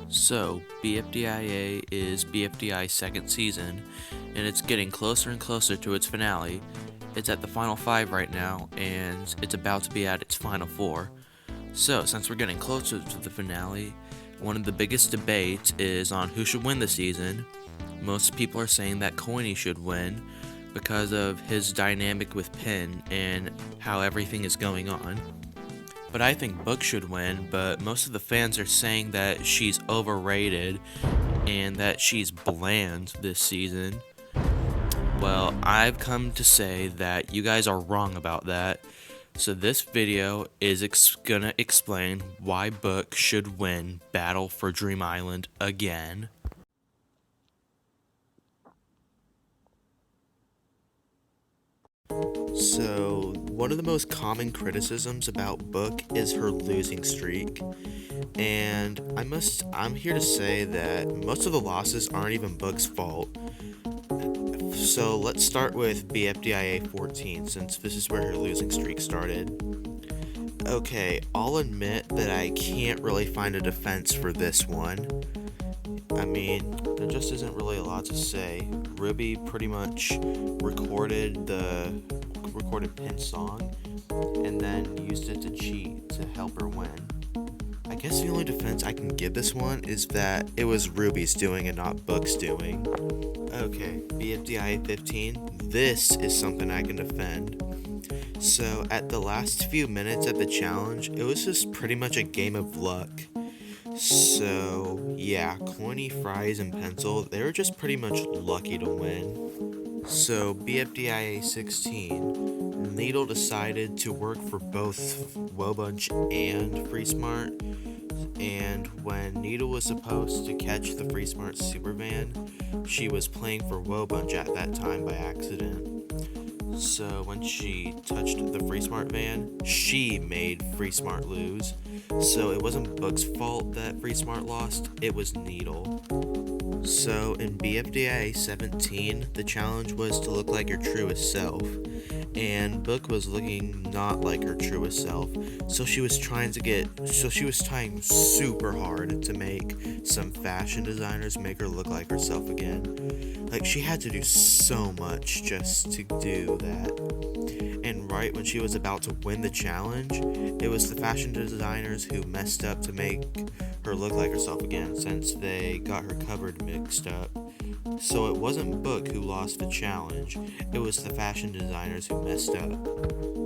So, BFDIA is BFDI's second season, and it's getting closer and closer to its finale. It's at the final 5 right now, and it's about to be at its final 4. So, since we're getting closer to the finale, one of the biggest debates is on who should win the season. Most people are saying that Coiny should win because of his dynamic with Pin and how everything is going on. But I think Book should win, but most of the fans are saying that she's overrated and that she's bland this season. Well, I've come to say that you guys are wrong about that. So this video is gonna explain why Book should win Battle for Dream Island again. So, one of the most common criticisms about Book is her losing streak. And I'm here to say that most of the losses aren't even Book's fault. So, let's start with BFDIA 14 since this is where her losing streak started. Okay, I'll admit that I can't really find a defense for this one. I mean, there just isn't really a lot to say. Ruby pretty much recorded Pin's song and then used it to cheat to help her win. I guess the only defense I can give this one is that it was Ruby's doing and not Book's doing. Okay, BFDI 15, this is something I can defend. So, at the last few minutes of the challenge, it was just pretty much a game of luck. So, yeah, Coiny, Fries, and Pencil, they were just pretty much lucky to win. So, BFDIA 16, Needle decided to work for both Wobunch and Free Smart, and when Needle was supposed to catch the Free Smart Super Van, she was playing for Wobunch at that time by accident. So when she touched the Free Smart van, she made Free Smart lose. So it wasn't Book's fault that Free Smart lost, it was Needle. So in BFDIA 17, the challenge was to look like your truest self. And Book was looking not like her truest self. So she was trying super hard to make some fashion designers make her look like herself again. Like, she had to do so much just to do that. And right when she was about to win the challenge, it was the fashion designers who messed up to make her look like herself again, since they got her covered mixed up. So it wasn't Book who lost the challenge, it was the fashion designers who messed up.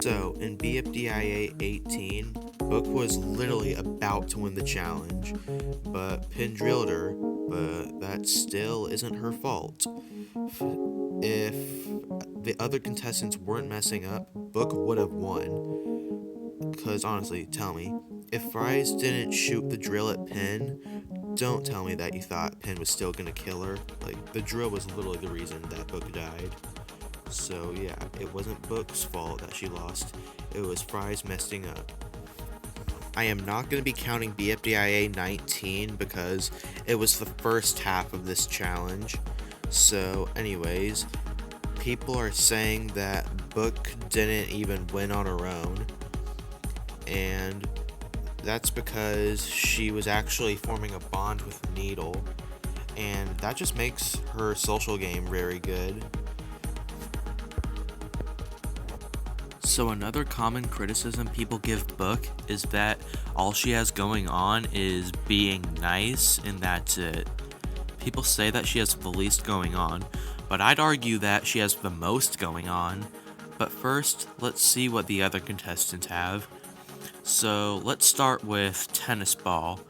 So in BFDIA 18, Book was literally about to win the challenge, but Pin drilled her, but that still isn't her fault. If the other contestants weren't messing up, Book would have won. Because honestly, tell me, if Fries didn't shoot the drill at Pin, don't tell me that you thought Pin was still gonna kill her. Like, the drill was literally the reason that Book died. So yeah, it wasn't Book's fault that she lost, it was Fries messing up. I am not going to be counting BFDIA 19 because it was the first half of this challenge. So anyways, people are saying that Book didn't even win on her own, and that's because she was actually forming a bond with Needle, and that just makes her social game very good. So another common criticism people give Book is that all she has going on is being nice and that's it. People say that she has the least going on, but I'd argue that she has the most going on. But first, let's see what the other contestants have. So let's start with Tennis Ball.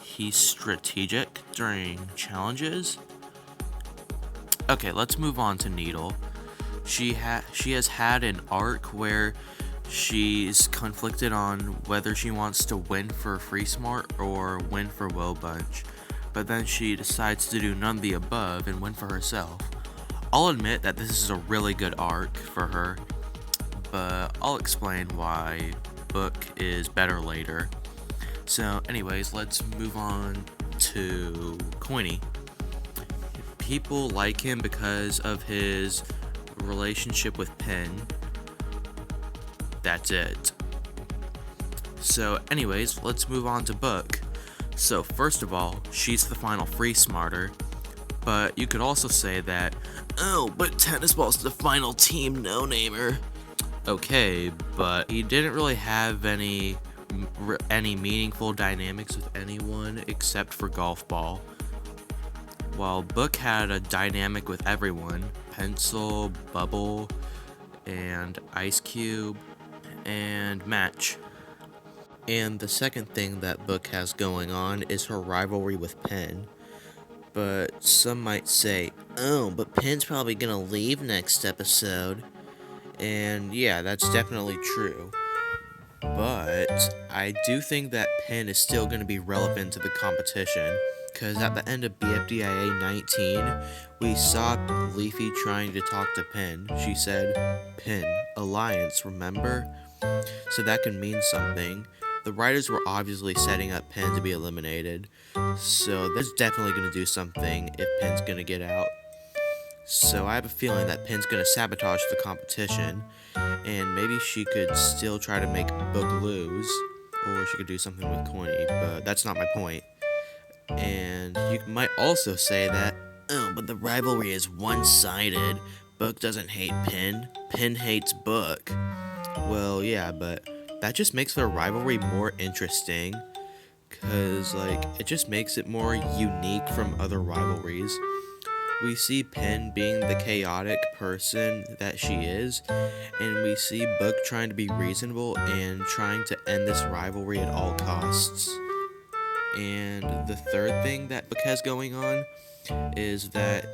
He's strategic during challenges. Okay, let's move on to Needle. She has had an arc where she's conflicted on whether she wants to win for Free Smart or win for Wobunch, but then she decides to do none of the above and win for herself. I'll admit that this is a really good arc for her, but I'll explain why Book is better later. So anyways, let's move on to Coiny. People like him because of his relationship with Pin. That's it. So anyways, let's move on to Book. So first of all, she's the final free smarter, but you could also say that, oh, but Tennis Ball's the final team no-namer. Okay, but he didn't really have any meaningful dynamics with anyone except for Golf Ball. While Book had a dynamic with everyone, Pencil, Bubble, and Ice Cube, and Match. And the second thing that Book has going on is her rivalry with Pen. But some might say, oh, but Pen's probably gonna leave next episode. And yeah, that's definitely true. But I do think that Pen is still gonna be relevant to the competition. Because at the end of BFDIA 19, we saw Leafy trying to talk to Pen. She said, Pen, Alliance, remember? So that can mean something. The writers were obviously setting up Pen to be eliminated, so that's definitely going to do something if Pen's going to get out. So I have a feeling that Pen's going to sabotage the competition, and maybe she could still try to make Book lose, or she could do something with Coiny, but that's not my point. And you might also say that, oh, but the rivalry is one-sided. Book doesn't hate Pen, Pen hates Book. Well, yeah, but that just makes their rivalry more interesting, because, it just makes it more unique from other rivalries. We see Pen being the chaotic person that she is, and we see Book trying to be reasonable and trying to end this rivalry at all costs. And the third thing that Book has going on is that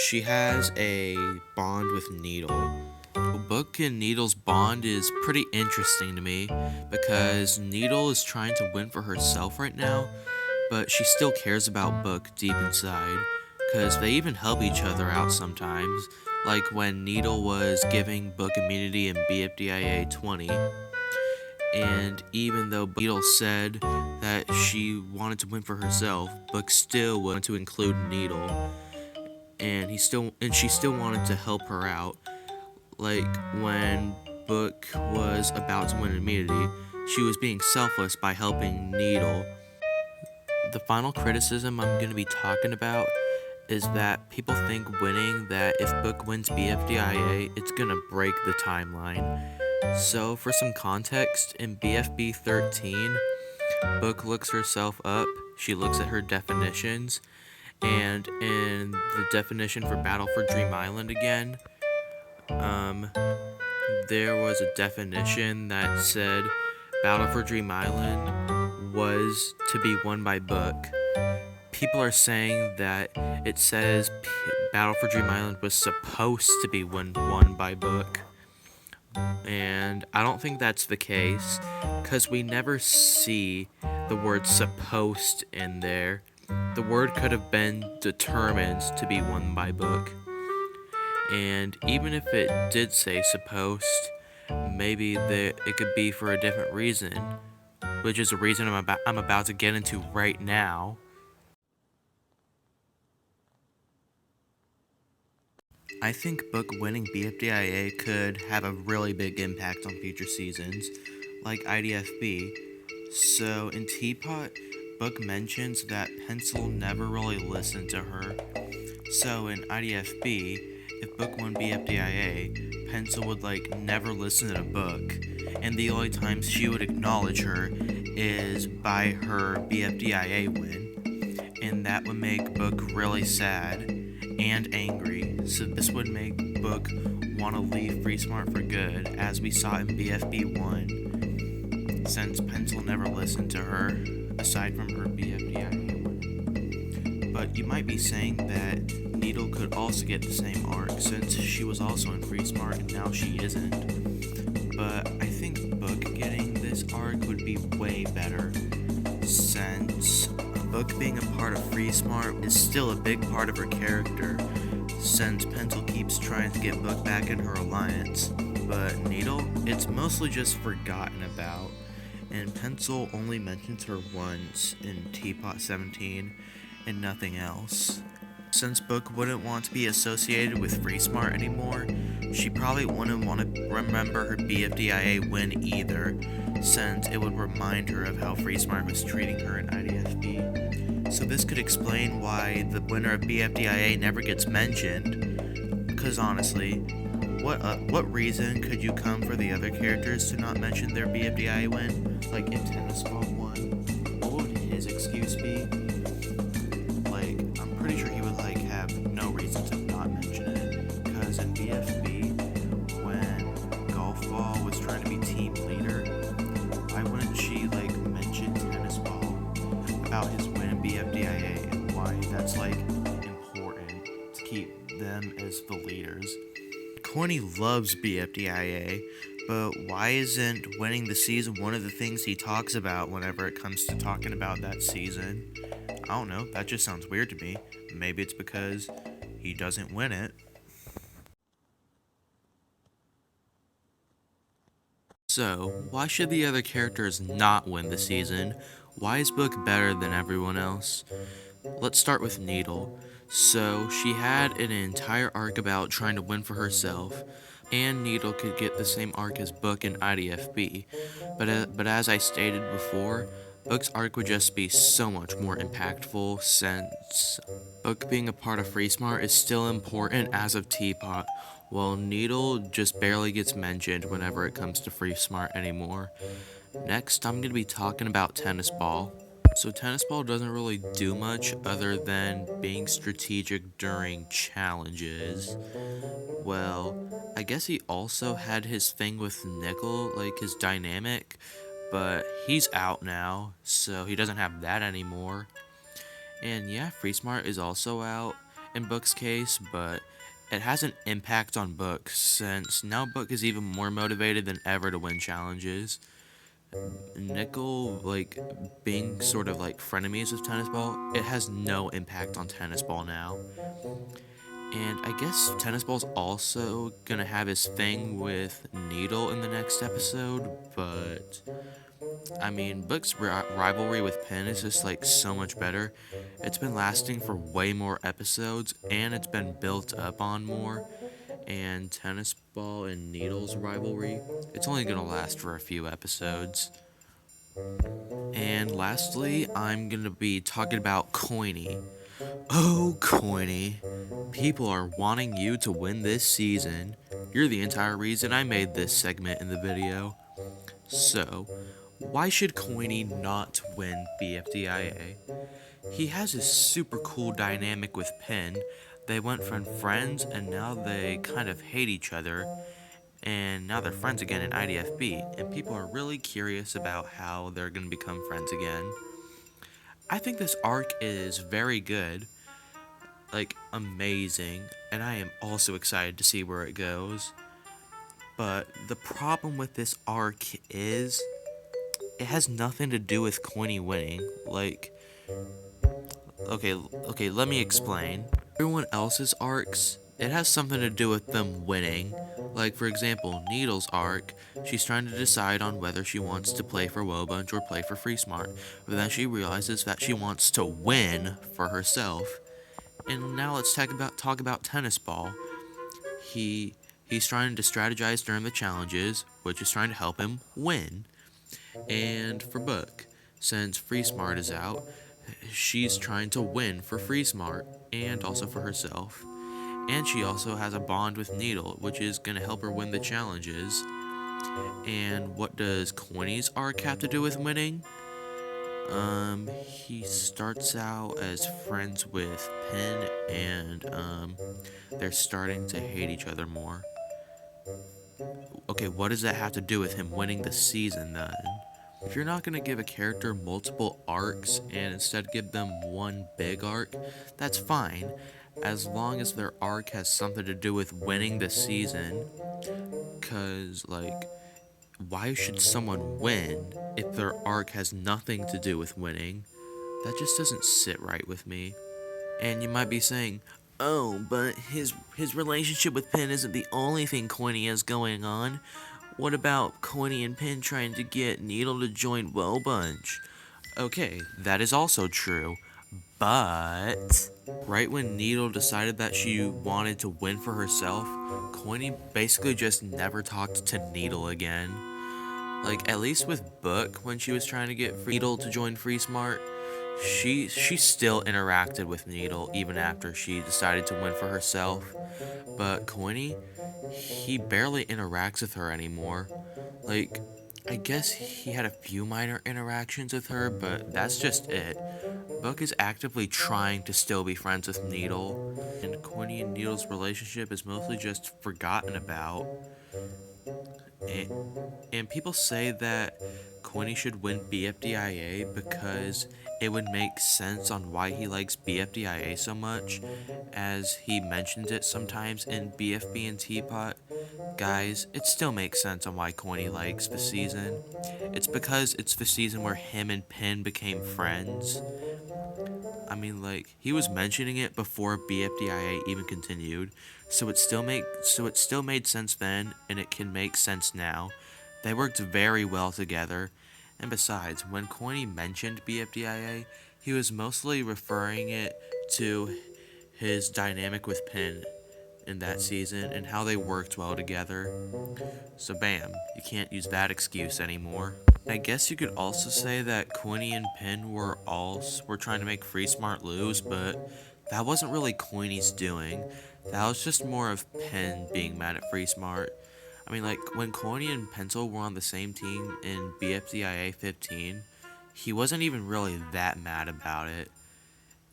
she has a bond with Needle. Book and Needle's bond is pretty interesting to me because Needle is trying to win for herself right now, but she still cares about Book deep inside because they even help each other out sometimes, like when Needle was giving Book immunity in BFDIA 20. And even though Needle said that she wanted to win for herself, Book still wanted to include Needle, and she still wanted to help her out. Like when Book was about to win immunity, she was being selfless by helping Needle. The final criticism I'm going to be talking about is that people think winning that if Book wins BFDIA, it's going to break the timeline. So for some context, in BFB 13, Book looks herself up, she looks at her definitions, and in the definition for Battle for Dream Island again, there was a definition that said Battle for Dream Island was to be won by Book. People are saying that it says Battle for Dream Island was supposed to be won by Book. And I don't think that's the case, because we never see the word supposed in there. The word could have been determined to be won by Book. And even if it did say supposed, maybe it could be for a different reason, which is a reason I'm about to get into right now. I think Book winning BFDIA could have a really big impact on future seasons, like IDFB. So in Teapot, Book mentions that Pencil never really listened to her. So in IDFB, if Book won BFDIA, Pencil would never listen to Book, and the only times she would acknowledge her is by her BFDIA win, and that would make Book really sad and angry. So this would make Book want to leave Free Smart for good, as we saw in BFB 1, since Pencil never listened to her, aside from her BFDIA win. But you might be saying that Needle could also get the same arc, since she was also in Free Smart and now she isn't. But I think Book getting this arc would be way better, since Book being a part of Free Smart is still a big part of her character, since Pencil keeps trying to get Book back in her alliance. But Needle, it's mostly just forgotten about, and Pencil only mentions her once in Teapot 17 and nothing else. Since Book wouldn't want to be associated with Free Smart anymore, she probably wouldn't want to remember her BFDIA win either, since it would remind her of how Free Smart was treating her in IDFB. So this could explain why the winner of BFDIA never gets mentioned. Because honestly, what reason could you come for the other characters to not mention their BFDIA win? Like if Tennis Ball won, what would his excuse be? Like I'm pretty sure he would like have no reason to not mention it. Because in BFB, when Golf Ball was trying to be team leader, why wouldn't she like mention Tennis Ball about his win in BFDIA and why that's like important to keep them as the leaders? Corny loves BFDIA, but why isn't winning the season one of the things he talks about whenever it comes to talking about that season? I don't know, that just sounds weird to me. Maybe it's because he doesn't win it. So, why should the other characters not win the season? Why is Book better than everyone else? Let's start with Needle. So, she had an entire arc about trying to win for herself, and Needle could get the same arc as Book in IDFB. But as I stated before, Book's arc would just be so much more impactful since Book being a part of Free Smart is still important as of Teapot, while Needle just barely gets mentioned whenever it comes to Free Smart anymore. Next, I'm going to be talking about Tennis Ball. So Tennis Ball doesn't really do much other than being strategic during challenges. Well, I guess he also had his thing with Nickel, like his dynamic, but he's out now, so he doesn't have that anymore. And yeah, Free Smart is also out in Book's case, but it has an impact on Book since now Book is even more motivated than ever to win challenges. Nickel, like, being sort of like frenemies with Tennis Ball, it has no impact on Tennis Ball now. And I guess Tennis Ball's also gonna have his thing with Needle in the next episode, but I mean, Book's rivalry with Penn is just like so much better. It's been lasting for way more episodes, and it's been built up on more. And Tennis Ball and Needle's rivalry, it's only gonna last for a few episodes. And lastly, I'm gonna be talking about Coiny. Oh, Coiny. People are wanting you to win this season. You're the entire reason I made this segment in the video. So, why should Coiny not win BFDIA? He has this super cool dynamic with Pin. They went from friends and now they kind of hate each other. And now they're friends again in IDFB, and people are really curious about how they're going to become friends again. I think this arc is very good, like amazing, and I am also excited to see where it goes. But the problem with this arc is it has nothing to do with Coiny winning. Like, okay, let me explain. Everyone else's arcs, it has something to do with them winning. Like, for example, Needle's arc, she's trying to decide on whether she wants to play for Wobunch or play for Free Smart, but then she realizes that she wants to win for herself. And now let's talk about Tennis Ball. He's trying to strategize during the challenges, which is trying to help him win. And for Book, since Free Smart is out, she's trying to win for Free Smart and also for herself. And she also has a bond with Needle, which is going to help her win the challenges. And what does Coiny's arc have to do with winning? He starts out as friends with Pin, and they're starting to hate each other more. Okay, what does that have to do with him winning the season then? If you're not going to give a character multiple arcs and instead give them one big arc, that's fine, as long as their arc has something to do with winning the season. Cause, like, why should someone win if their arc has nothing to do with winning? That just doesn't sit right with me. And you might be saying, oh, but his relationship with Pin isn't the only thing Coiny has going on. What about Coiny and Pin trying to get Needle to join Wobunch? Okay, that is also true, but right when Needle decided that she wanted to win for herself, Coiny basically just never talked to Needle again. Like, at least with Book, when she was trying to get Needle to join Free Smart, she still interacted with Needle even after she decided to win for herself. But Coiny, he barely interacts with her anymore. Like, I guess he had a few minor interactions with her, but that's just it. Book is actively trying to still be friends with Needle, and Coiny and Needle's relationship is mostly just forgotten about. And people say that Coiny should win BFDIA because it would make sense on why he likes BFDIA so much, as he mentions it sometimes in BFB and Teapot. Guys, it still makes sense on why Coiny likes the season. It's because it's the season where him and Pin became friends. I mean, like, he was mentioning it before BFDIA even continued, so it still made sense then, and it can make sense now. They worked very well together, and besides, when Coiny mentioned BFDIA, he was mostly referring it to his dynamic with Pin in that season and how they worked well together. So bam, you can't use that excuse anymore. I guess you could also say that Coiny and Pin were trying to make Free Smart lose, but that wasn't really Coiny's doing. That was just more of Pin being mad at Free Smart. I mean, like, when Coiny and Pencil were on the same team in BFDIA 15, he wasn't even really that mad about it.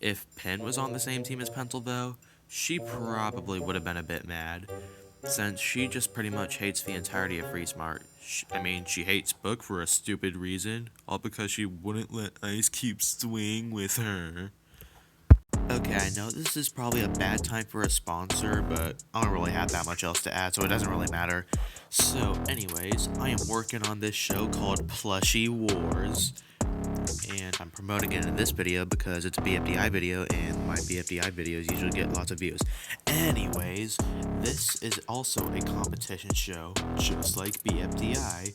If Pin was on the same team as Pencil, though, she probably would have been a bit mad, since she just pretty much hates the entirety of Free Smart. She hates Book for a stupid reason, all because she wouldn't let Ice Cube swing with her. Okay, I know this is probably a bad time for a sponsor, but I don't really have that much else to add, so it doesn't really matter. So, anyways, I am working on this show called Plushie Wars, and I'm promoting it in this video because it's a BFDI video, and my BFDI videos usually get lots of views. Anyways, this is also a competition show, just like BFDI,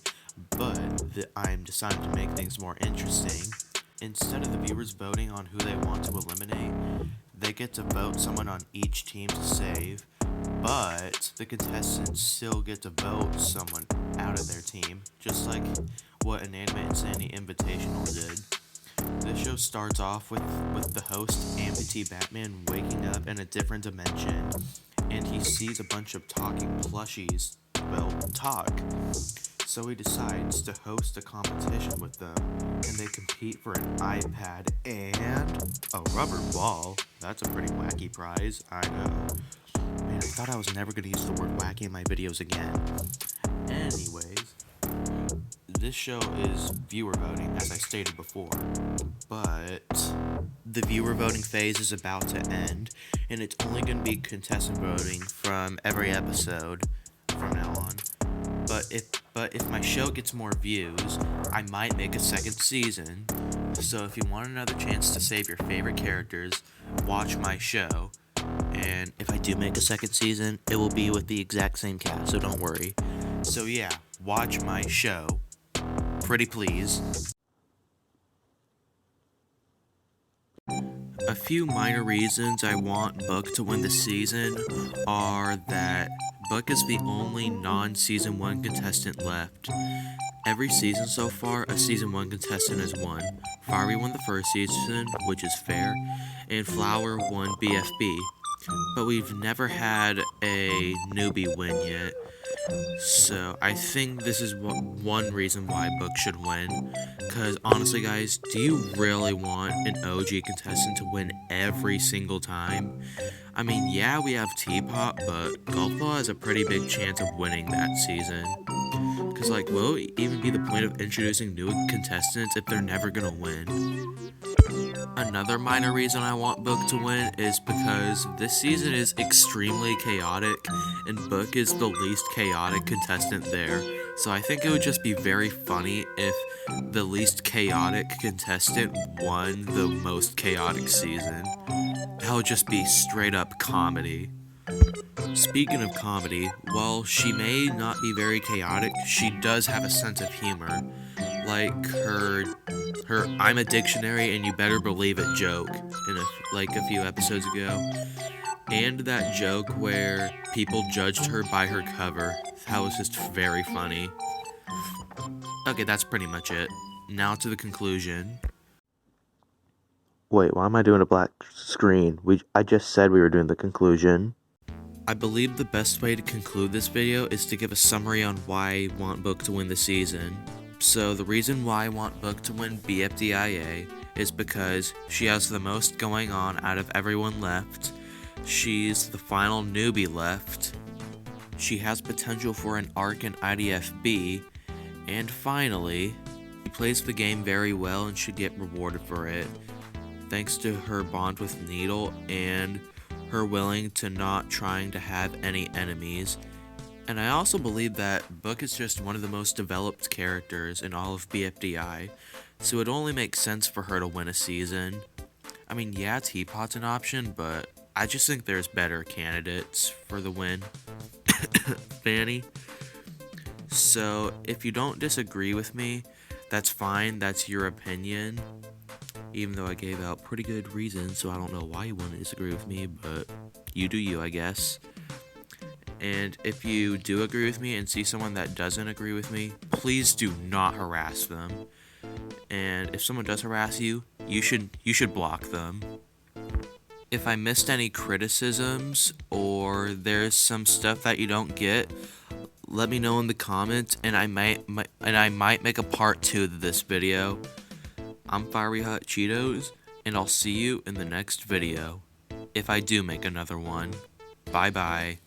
but I'm deciding to make things more interesting. Instead of the viewers voting on who they want to eliminate, they get to vote someone on each team to save, but the contestants still get to vote someone out of their team, just like what an Anime Insanity Invitational did. This show starts off with the host, Amputee Batman, waking up in a different dimension, and he sees a bunch of talking plushies, talk. So he decides to host a competition with them, and they compete for an iPad and a rubber ball. That's a pretty wacky prize, I know. Man, I thought I was never going to use the word wacky in my videos again. Anyways, this show is viewer voting, as I stated before, but the viewer voting phase is about to end, and it's only going to be contestant voting from every episode from now on. But if my show gets more views, I might make a second season. So if you want another chance to save your favorite characters, watch my show. And if I do make a second season, it will be with the exact same cast, so don't worry. So yeah, watch my show. Pretty please. A few minor reasons I want Book to win the season are that Book is the only non-Season 1 contestant left. Every season so far, a Season 1 contestant has won. Fiery won the first season, which is fair, and Flower won BFB. But we've never had a newbie win yet. So I think this is one reason why Book should win. Because honestly, guys, do you really want an OG contestant to win every single time? I mean, yeah, we have Teapot, but Golfball has a pretty big chance of winning that season. Because, like, will it even be the point of introducing new contestants if they're never gonna win? Another minor reason I want Book to win is because this season is extremely chaotic, and Book is the least chaotic contestant there. So I think it would just be very funny if the least chaotic contestant won the most chaotic season. That would just be straight up comedy. Speaking of comedy, while she may not be very chaotic, she does have a sense of humor. Like her I'm a dictionary and you better believe it joke in a few episodes ago. And that joke where people judged her by her cover. That was just very funny. Okay, that's pretty much it. Now to the conclusion. Wait, why am I doing a black screen? I just said we were doing the conclusion. I believe the best way to conclude this video is to give a summary on why I want Book to win the season. So the reason why I want Book to win BFDIA is because she has the most going on out of everyone left. She's the final newbie left. She has potential for an arc in IDFB. And finally, she plays the game very well and should get rewarded for it, thanks to her bond with Needle and her willing to not trying to have any enemies. And I also believe that Book is just one of the most developed characters in all of BFDI, so it only makes sense for her to win a season. I mean, yeah, Teapot's an option, but I just think there's better candidates for the win. Fanny. So, if you don't disagree with me, that's fine, that's your opinion. Even though I gave out pretty good reasons, so I don't know why you want to disagree with me, but you do you, I guess. And if you do agree with me and see someone that doesn't agree with me, please do not harass them. And if someone does harass you, you should block them. If I missed any criticisms or there's some stuff that you don't get, let me know in the comments, and I might make a part 2 to this video. I'm Fiery Hot Cheetos, and I'll see you in the next video, if I do make another one. Bye bye.